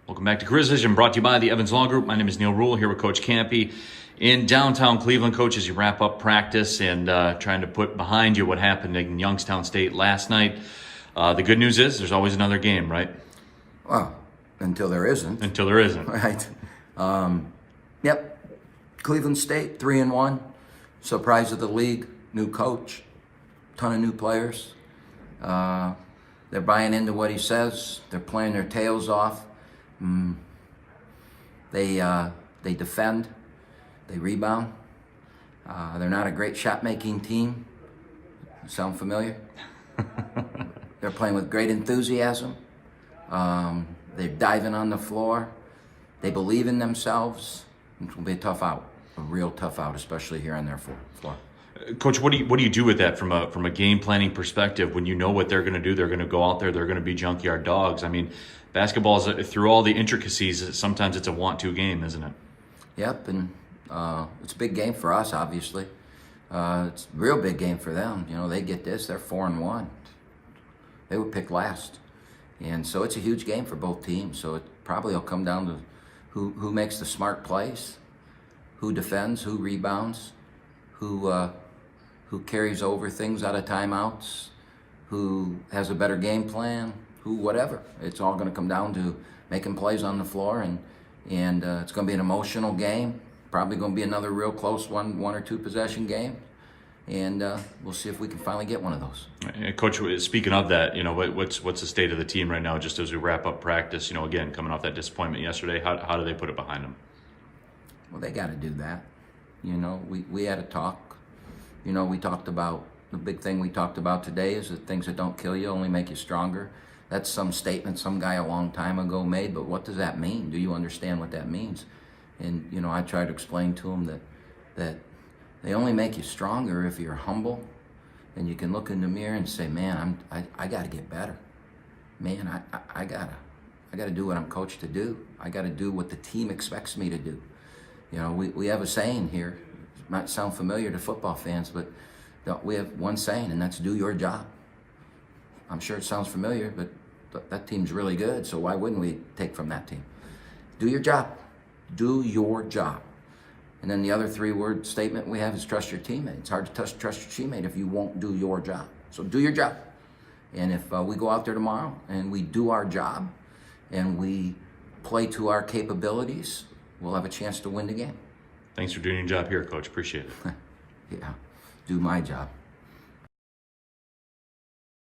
Welcome back to Grizz Vision, brought to you by the Evans Law Group. My name is Neil Rule, here with Coach Kampe in downtown Cleveland. Coach, as you wrap up practice and trying to put behind you what happened in Youngstown State last night, the good news is there's always another game, right? Well, until there isn't. Until there isn't. Right. Yep. Cleveland State, 3-1. Surprise of the league. New coach. Ton of new players. They're buying into what he says. They're playing their tails off. They defend. They rebound. They're not a great shot-making team. Sound familiar? They're playing with great enthusiasm. They're diving on the floor. They believe in themselves. It will be a tough out, a real tough out, especially here on their floor. Coach, what do you do with that from a game planning perspective? When you know what they're going to do, they're going to go out there, they're going to be junkyard dogs. I mean, basketball is, through all the intricacies, sometimes it's a want-to game, isn't it? Yep, and it's a big game for us, obviously. It's a real big game for them. You know, they get this, they're 4-1. They would pick last. And so it's a huge game for both teams. So it probably will come down to who makes the smart plays, who defends, who rebounds, who carries over things out of timeouts, who has a better game plan, who whatever. It's all going to come down to making plays on the floor, and it's going to be an emotional game. Probably going to be another real close one or two possession game, and we'll see if we can finally get one of those. Coach, speaking of that, you know, what's the state of the team right now? Just as we wrap up practice, you know, again coming off that disappointment yesterday, how do they put it behind them? Well, they got to do that. You know, we had a talk. You know, we talked about, the big thing we talked about today is that things that don't kill you only make you stronger. That's some statement some guy a long time ago made, but what does that mean? Do you understand what that means? And, you know, I tried to explain to him that they only make you stronger if you're humble and you can look in the mirror and say, man, I got to get better. Man, I got to do what I'm coached to do. I got to do what the team expects me to do. You know, we have a saying here. It might sound familiar to football fans, but we have one saying, and that's do your job. I'm sure it sounds familiar, but that team's really good, so why wouldn't we take from that team? Do your job. Do your job. And then the other three-word statement we have is trust your teammate. It's hard to trust your teammate if you won't do your job. So do your job. And if we go out there tomorrow and we do our job and we play to our capabilities, we'll have a chance to win the game. Thanks for doing your job here, Coach. Appreciate it. Yeah, do my job.